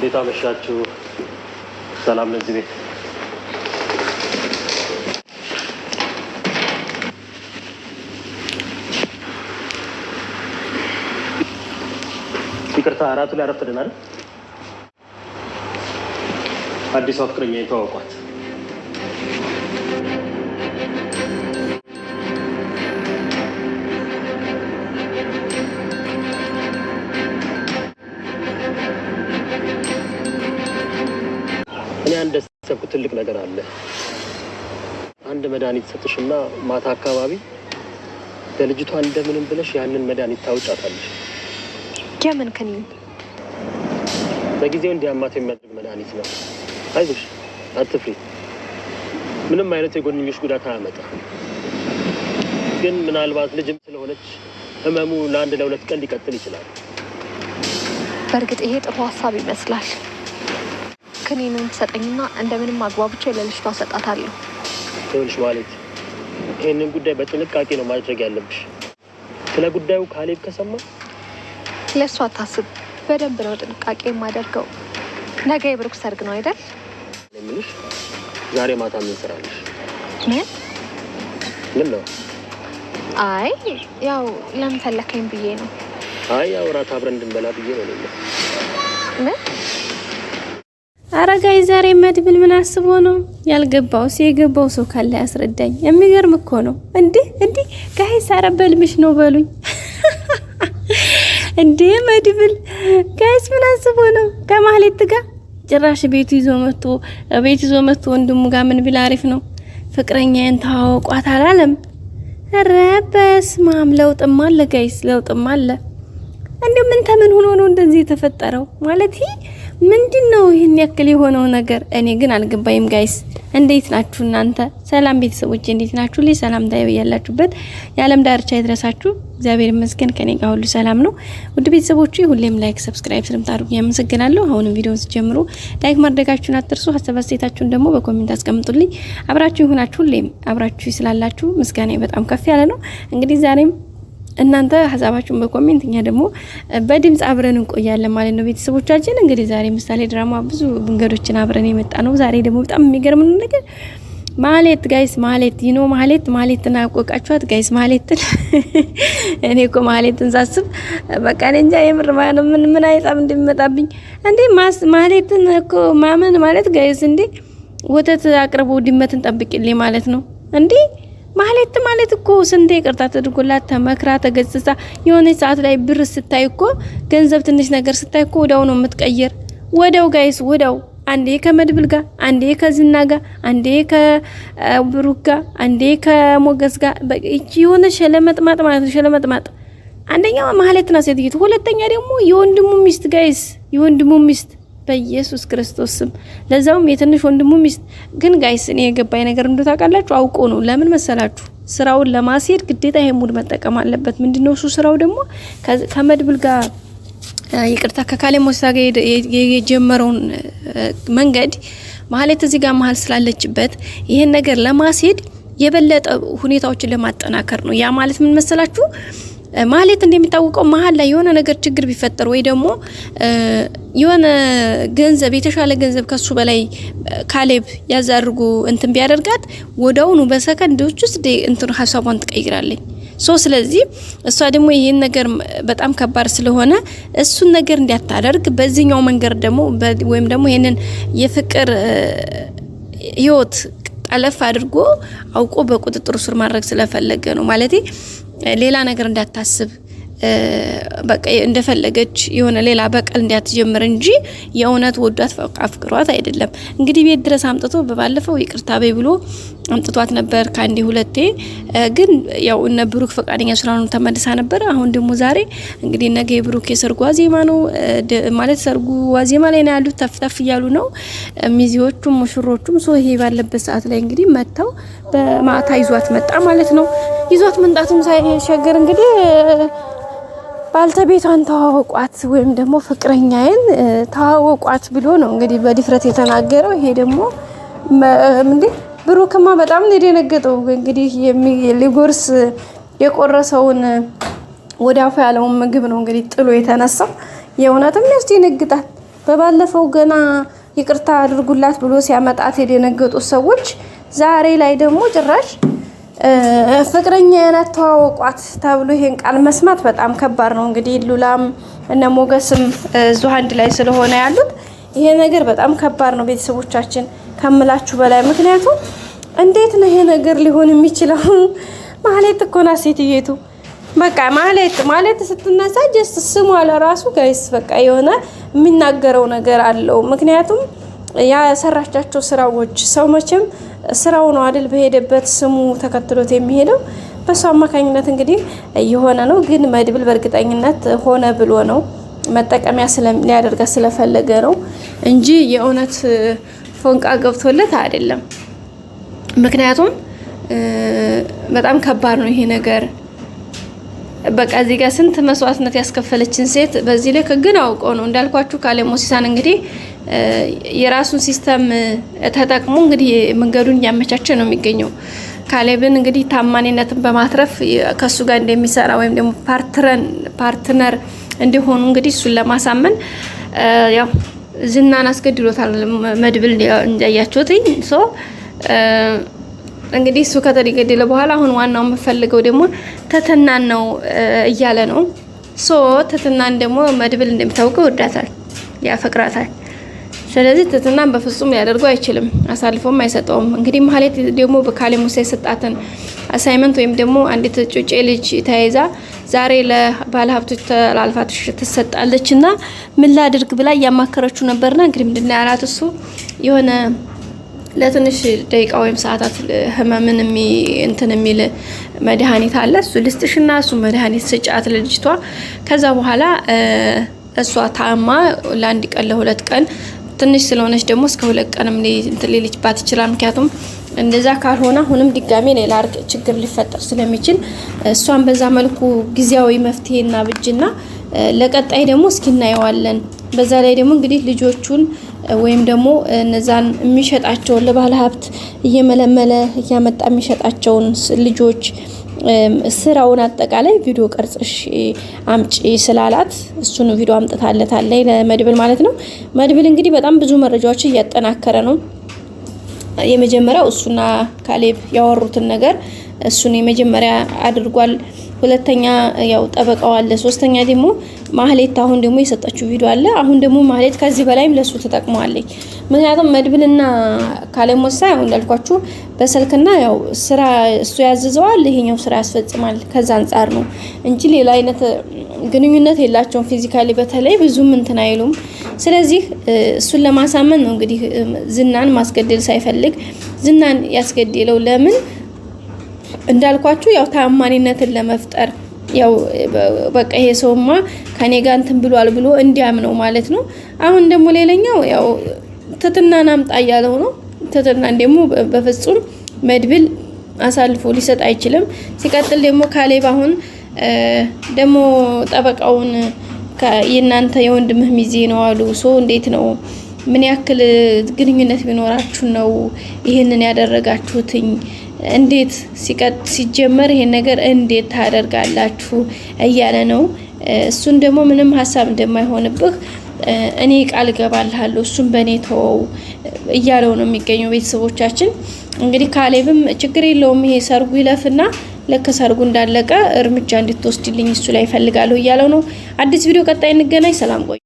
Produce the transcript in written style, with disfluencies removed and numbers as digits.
እንዴት አመሻችሁ? ሰላም ለዚህ ቤት። ይቅርታ አራቱ ላይ አረፈደናል። አዲስ ፍቅረኛ የተዋወቋት እኔ አንድ ሰብኩ ትልቅ ነገር አለ። አንድ መድኃኒት ሰጥሽና ማታ አካባቢ ለልጅቷ እንደምንም ብለሽ ያንን መድኃኒት ታውጫታለሽ። የምን ከኒን? በጊዜው እንዲያማት የሚያደርግ መድኃኒት ነው። አይዞሽ፣ አትፍሪ። ምንም አይነት የጎንዮሽ ጉዳት አያመጣ። ግን ምናልባት ልጅም ስለሆነች ህመሙ ለአንድ ለሁለት ቀን ሊቀጥል ይችላል። በእርግጥ ይሄ ጥሩ ሀሳብ ይመስላል። ከኒኑን ሰጠኝና እንደምንም አግባብቼ ለልጅቷ ሰጣታለሁ። ይኸውልሽ ማለት ይሄንን ጉዳይ በጥንቃቄ ነው ማድረግ ያለብሽ። ስለ ጉዳዩ ካሌብ ከሰማ ለሷ አታስብ። በደንብ ነው ጥንቃቄ የማደርገው። ነገ የብሩክ ሰርግ ነው አይደል? ለምንሽ ዛሬ ማታ ምን ሰራለሽ? ምን ነው? አይ ያው ለምን ፈለከኝ ብዬ ነው። አይ ያው ራት አብረን እንድንበላ ብዬ ነው። ምን አረጋይ ዛሬ መድብል ምን አስቦ ነው ያልገባው? የገባው ሰው ካለ ያስረዳኝ። የሚገርም እኮ ነው። እንዴ ጋይስ አረበልምሽ ነው በሉኝ። እንዴ መድብል ጋይስ ምን አስቦ ነው ከማህሌት ጋር ጭራሽ ቤት ይዞ መጥቶ ወንድሙ ጋር ምን ቢል አሪፍ ነው? ፍቅረኛዬን ታውቋት አላለም? ኧረ በስመ አብ! ለውጥማ አለ ጋይስ፣ ለውጥማ አለ። እንደው ምን ተምን ሆኖ ነው እንደዚህ የተፈጠረው? ማለት ምንድነው ይሄን ያክል የሆነው ነገር? እኔ ግን አልገባኝም ጋይስ። እንዴት ናችሁ እናንተ? ሰላም ቤተሰቦች እንዴት ናችሁ? ላይ ሰላም ያላችሁበት የዓለም ዳርቻ ይድረሳችሁ። እግዚአብሔር ይመስገን ከኔ ጋር ሁሉ ሰላም ነው። ውድ ቤተሰቦቼ ሁሌም ላይክ ሰብስክራይብ ስለምታደርጉ ያመሰግናለሁ። አሁንም ቪዲዮውን ስትጀምሩ ላይክ ማድረጋችሁን አትርሱ። ሀሳብ አስተያየታችሁን ደግሞ በኮሜንት አስቀምጡልኝ። አብራችሁ ይሁናችሁ። ሁሌም አብራችሁ ስላላችሁ ምስጋናዬ በጣም ከፍ ያለ ነው። እንግዲህ ዛሬም እናንተ ሀሳባችሁን በኮሜንት እኛ ደግሞ በድምጽ አብረን እንቆያለን ማለት ነው። ቤተሰቦቻችን እንግዲህ ዛሬ ምሳሌ ድራማ ብዙ መንገዶችን አብረን የመጣ ነው። ዛሬ ደግሞ በጣም የሚገርም ነገር ማህሌት ጋይስ፣ ማህሌትን አቆቃችኋት ጋይስ። ማህሌትን እኔ እኮ ማህሌትን ሳስብ በቃ እንጃ የምር ምን አይጣም እንደሚመጣብኝ እንዴ። ማህሌትን እኮ ማመን ማለት ጋይስ እንዴ ወተት አቅርቦ ድመትን ጠብቂልኝ ማለት ነው እንዴ። ማህሌት እኮ ስንቴ ይቅርታ ተደርጎላት ተመክራ ተገጽጻ የሆነ ሰዓት ላይ ብር ስታይ እኮ ገንዘብ ትንሽ ነገር ስታይ እኮ ወዳው ነው የምትቀየር። ወዳው ጋይስ ወዳው አንዴ ከመድብል ጋር፣ አንዴ ከዝና ጋር፣ አንዴ ከብሩክ ጋር፣ አንዴ ከሞገስ ጋር እቺ የሆነ ሸለመጥማጥ ማለት ነው። ሸለመጥማጥ አንደኛው ማህሌትና ሴትይቱ፣ ሁለተኛ ደግሞ የወንድሙ ሚስት ጋይስ፣ የወንድሙ ሚስት በኢየሱስ ክርስቶስ ስም ለዛውም የትንሽ ወንድሙ ሚስት። ግን ጋይስ እኔ የገባኝ ነገር እንደው ታውቃላችሁ አውቆ ነው። ለምን መሰላችሁ? ስራውን ለማስሄድ ግዴታ ይሄ ሙድ መጠቀም አለበት። ምንድነው እሱ ስራው ደግሞ ከመድብል ጋር ይቅርታ ከካሌ ሞሳ ጋር የጀመረውን መንገድ ማህሌት እዚህ ጋር መሀል ስላለችበት ይሄን ነገር ለማስሄድ የበለጠ ሁኔታዎችን ለማጠናከር ነው። ያ ማለት ምን መሰላችሁ? ማህሌት እንደሚታወቀው መሀል ላይ የሆነ ነገር ችግር ቢፈጠር ወይ ደግሞ የሆነ ገንዘብ የተሻለ ገንዘብ ከሱ በላይ ካሌብ ያዛርጉ እንትን ቢያደርጋት ወዳውኑ በሰከንዶች ውስጥ እንትን ሐሳቧን ትቀይራለች። ስለዚህ እሷ ደግሞ ይሄን ነገር በጣም ከባድ ስለሆነ እሱን ነገር እንዲያታደርግ በዚህኛው መንገድ ደግሞ ወይም ደግሞ ይሄንን የፍቅር ህይወት ጠለፍ አድርጎ አውቆ በቁጥጥር ስር ማድረግ ስለፈለገ ነው ማለት ሌላ ነገር እንዳታስብ በቃ እንደፈለገች የሆነ ሌላ በቀል እንዲያትጀምር እንጂ የእውነት ወዷት አፍቅሯት አይደለም። እንግዲህ ቤት ድረስ አምጥቶ በባለፈው ይቅርታ በይ ብሎ አምጥቷት ነበር ካንዲ ሁለቴ። ግን ያው እነ ብሩክ ፈቃደኛ ስላልሆኑ ተመልሳ ነበር። አሁን ደግሞ ዛሬ እንግዲህ ነገ የብሩክ የሰርጉ ዋዜማ ነው ማለት ሰርጉ ዋዜማ ላይ ነው ያሉት። ተፍተፍ እያሉ ነው ሚዜዎቹም ሙሽሮቹም። ይሄ ባለበት ሰዓት ላይ እንግዲህ መተው በማታ ይዟት መጣ ማለት ነው። ይዟት መንጣቱም ሳይሸገር እንግዲህ ባልተቤቷን ተዋወቋት ወይም ደግሞ ፍቅረኛዬን ተዋወቋት ብሎ ነው እንግዲህ በድፍረት የተናገረው። ይሄ ደግሞ እንዴ ብሩክማ በጣም ነው የደነገጠው። እንግዲህ ሊጎርስ የቆረሰውን ወዳፋ ያለውን ምግብ ነው እንግዲህ ጥሎ የተነሳው። የእውነትም ያስደነግጣል። በባለፈው ገና ይቅርታ አድርጉላት ብሎ ሲያመጣት የደነገጡት ሰዎች ዛሬ ላይ ደግሞ ጭራሽ ፍቅረኛ ያናት ተዋወቋት ተብሎ ይሄን ቃል መስማት በጣም ከባድ ነው። እንግዲህ ሉላም እነ ሞገስም እዚሁ አንድ ላይ ስለሆነ ያሉት ይሄ ነገር በጣም ከባድ ነው ቤተሰቦቻችን ከምላችሁ በላይ። ምክንያቱም እንዴት ነው ይሄ ነገር ሊሆን የሚችለው? ማህሌት እኮ ናት ሴትየቱ። በቃ ማህሌት ስትነሳ ጀስት ስሟ ለራሱ ጋይስ በቃ የሆነ የሚናገረው ነገር አለው። ምክንያቱም ያሰራቻቸው ስራዎች ሰው መቼም ስራው ነው አይደል በሄደበት ስሙ ተከትሎት የሚሄደው። በሱ አማካኝነት እንግዲህ እየሆነ ነው። ግን መድብል በእርግጠኝነት ሆነ ብሎ ነው መጠቀሚያ ሊያደርጋ ስለፈለገ ነው እንጂ የእውነት ፎንቃ ገብቶለት አይደለም። ምክንያቱም በጣም ከባድ ነው ይሄ ነገር። በቃ እዚህ ጋር ስንት መስዋዕትነት ያስከፈለችን ሴት በዚህ ላይ ግን አውቀው ነው እንዳልኳችሁ ካሌብ ሞሲሳን እንግዲህ የራሱን ሲስተም ተጠቅሞ እንግዲህ መንገዱን እያመቻቸ ነው የሚገኘው። ካሌብን እንግዲህ ታማኝነትን በማትረፍ ከሱ ጋር እንደሚሰራ ወይም ደግሞ ፓርትነር እንዲሆኑ እንግዲህ እሱን ለማሳመን ያው ዝናን አስገድሎታል መድብል እንዳያችሁት። እንግዲህ እሱ ከተገደለ በኋላ አሁን ዋናው የምፈልገው ደግሞ ትትናን ነው እያለ ነው። ትትናን ደግሞ መድብል እንደሚታወቀው ወዳታል፣ ያፈቅራታል። ስለዚህ ትትናን በፍጹም ሊያደርገው አይችልም፣ አሳልፎም አይሰጠውም። እንግዲህ ማህሌት ደግሞ በካሌብ ሙሳ የሰጣትን አሳይመንት ወይም ደግሞ አንዲት ጩጬ ልጅ ተያይዛ ዛሬ ለባለሀብቶች ተላልፋ ትሰጣለች እና ምን ላድርግ ብላ እያማከረችው ነበርና እንግዲህ ምንድነው ያላት እሱ የሆነ ለትንሽ ደቂቃ ወይም ሰዓታት ህመምን እንትን የሚል መድኃኒት አለ። እሱ ልስጥሽና እሱ መድኃኒት ስጫት ልጅቷ። ከዛ በኋላ እሷ ታማ ለአንድ ቀን ለሁለት ቀን ትንሽ ስለሆነች ደግሞ እስከ 2 ቀንም እንትን ሊልባት ይችላል። ምክንያቱም እንደዛ ካልሆነ አሁንም ድጋሜ ሌላ ችግር ሊፈጠር ስለሚችል እሷን በዛ መልኩ ጊዜያዊ መፍትሄና ብጅና ለቀጣይ ደግሞ እስኪ እናየዋለን። በዛ ላይ ደግሞ እንግዲህ ልጆቹን ወይም ደግሞ እነዛን የሚሸጣቸውን ለባለ ሀብት እየመለመለ እያመጣ የሚሸጣቸውን ልጆች ስራውን አጠቃላይ ቪዲዮ ቀርጽሽ አምጪ ስላላት እሱን ቪዲዮ አምጥታለታለች ለመድብል ማለት ነው። መድብል እንግዲህ በጣም ብዙ መረጃዎች እያጠናከረ ነው። የመጀመሪያው እሱና ካሌብ ያወሩትን ነገር እሱን የመጀመሪያ አድርጓል። ሁለተኛ ያው ጠበቃው አለ። ሶስተኛ ደግሞ ማህሌት አሁን ደግሞ የሰጣችው ቪዲዮ አለ። አሁን ደግሞ ማህሌት ከዚህ በላይም ለሱ ተጠቅመዋለች። ምክንያቱም መድብልና ካሌብ ሙሳ ያው እንዳልኳችሁ በስልክና ያው ስራ እሱ ያዝዘዋል፣ ይሄኛው ስራ ያስፈጽማል። ከዛ አንፃር ነው እንጂ ሌላ አይነት ግንኙነት የላቸውም። ፊዚካሊ በተለይ ብዙም እንትን አይሉም። ስለዚህ እሱን ለማሳመን ነው እንግዲህ ዝናን ማስገደል ሳይፈልግ ዝናን ያስገደለው። ለምን እንዳልኳችሁ ያው ታማኝነትን ለመፍጠር ያው በቃ ይሄ ሰውማ ከኔ ጋር እንትን ብሏል ብሎ እንዲያምነው ማለት ነው። አሁን ደግሞ ሌላኛው ያው ትትናን አምጣ ያለው ነው። ትትናን ደግሞ በፍጹም መድብል አሳልፎ ሊሰጥ አይችልም። ሲቀጥል ደግሞ ካሌብ አሁን ደግሞ ጠበቃውን የእናንተ የወንድምህ ሚዜ ነው አሉ። እንዴት ነው ምን ያክል ግንኙነት ቢኖራችሁ ነው ይሄንን ያደረጋችሁትኝ? እንዴት ሲጀመር ይሄን ነገር እንዴት ታደርጋላችሁ እያለ ነው። እሱን ደግሞ ምንም ሀሳብ እንደማይሆንብህ እኔ ቃል ገባልሃለሁ እሱን በእኔ ተወው እያለው ነው የሚገኘው። ቤተሰቦቻችን እንግዲህ ካሌብም ችግር የለውም ይሄ ሰርጉ ይለፍና ለከ ሰርጉ እንዳለቀ እርምጃ እንድትወስድልኝ እሱ ላይ ፈልጋለሁ እያለው ነው። አዲስ ቪዲዮ ቀጣይ እንገናኝ። ሰላም ቆይ።